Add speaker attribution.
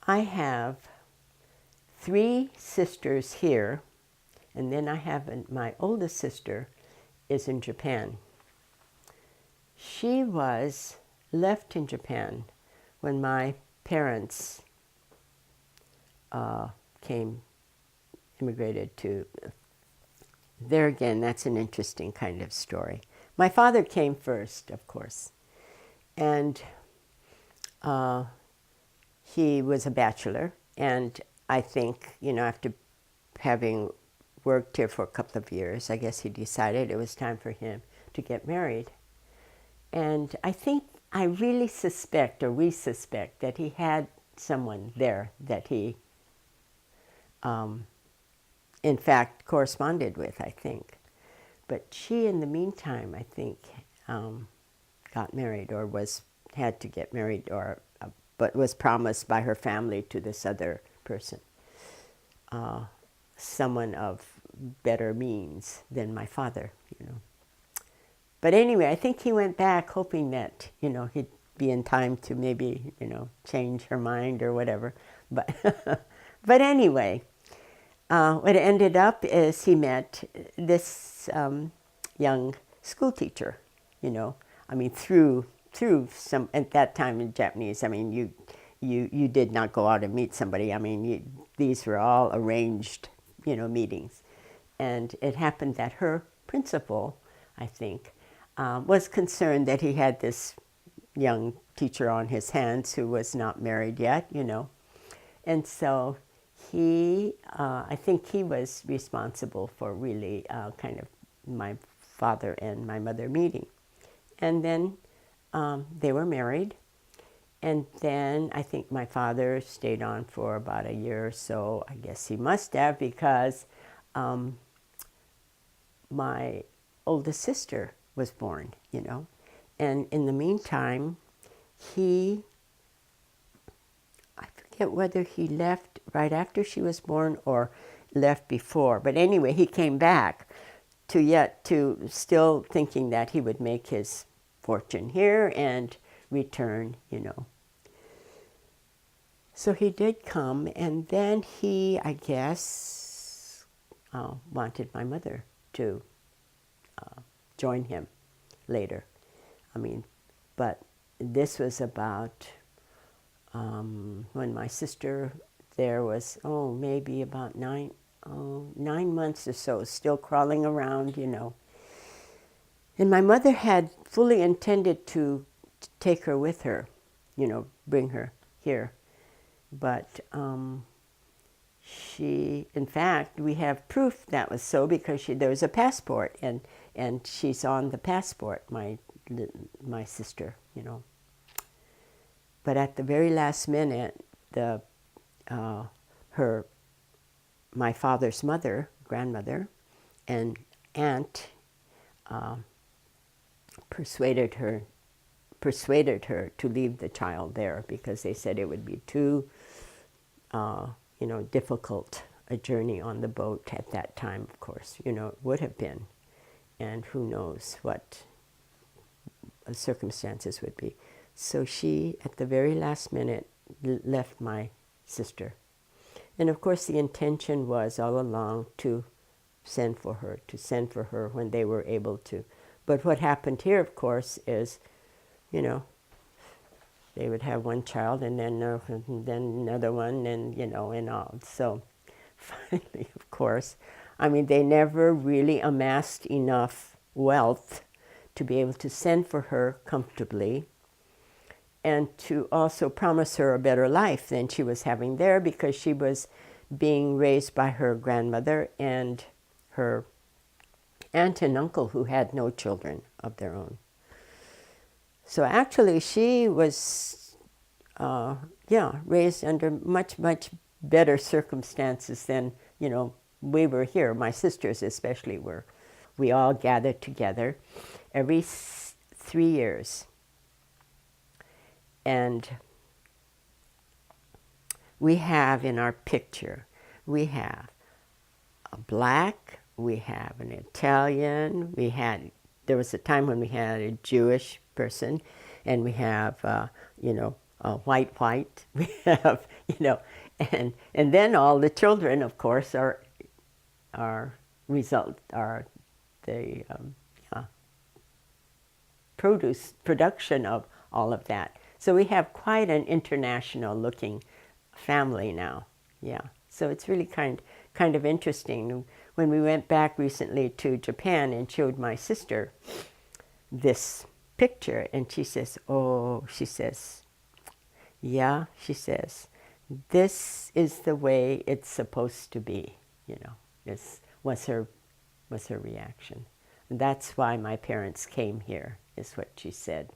Speaker 1: I have 3 sisters here, and then I have my oldest sister is in Japan. She was left in Japan when my parents immigrated to. There again, that's an interesting kind of story. My father came first, of course, and he was a bachelor, and I think, after having worked here for a couple of years, I guess he decided it was time for him to get married. And I think I really suspect, or we suspect, that he had someone there that he, in fact, corresponded with, I think. But she, in the meantime, I think, got married, or had to get married, but was promised by her family to this other person, someone of better means than my father, But anyway, I think he went back hoping that, he'd be in time to maybe, change her mind or whatever. But, but anyway, what ended up is he met this young school teacher, through some, at that time in Japanese, you did not go out and meet somebody. These were all arranged, meetings. And it happened that her principal, I think, was concerned that he had this young teacher on his hands who was not married yet, And so I think he was responsible for really kind of my father and my mother meeting. And then they were married. And then I think my father stayed on for about a year or so. I guess he must have, because my oldest sister was born, And in the meantime, I forget whether he left right after she was born or left before. But anyway, he came back to still thinking that he would make his fortune here and return, So he did come, and then he, I guess, wanted my mother to join him later. But this was about when my sister there was, maybe about 9 months or so, still crawling around, And my mother had fully intended to take her with her, bring her here. But in fact, we have proof that was so, because there was a passport, and she's on the passport, my sister, But at the very last minute, my father's mother, grandmother, and aunt persuaded her to leave the child there, because they said it would be too difficult a journey on the boat at that time, of course. It would have been. And who knows what the circumstances would be. So she, at the very last minute, left my sister. And of course the intention was all along to send for her when they were able to. But what happened here, of course, is, they would have one child and then another one, and, and all. So finally, of course, they never really amassed enough wealth to be able to send for her comfortably, and to also promise her a better life than she was having there, because she was being raised by her grandmother and her aunt and uncle, who had no children of their own. So actually she was raised under much, much better circumstances than, we were here. My sisters especially were. We all gathered together every 3 years. And we have in our picture, we have a black, we have an Italian, there was a time when we had a Jewish person, and we have, a white. We have, and then all the children, of course, are the production of all of that. So we have quite an international looking family now. Yeah. So it's really kind of interesting. When we went back recently to Japan and showed my sister this picture, and she says, "Oh," she says, "yeah," she says, "this is the way it's supposed to be." This was her reaction. And that's why my parents came here, is what she said.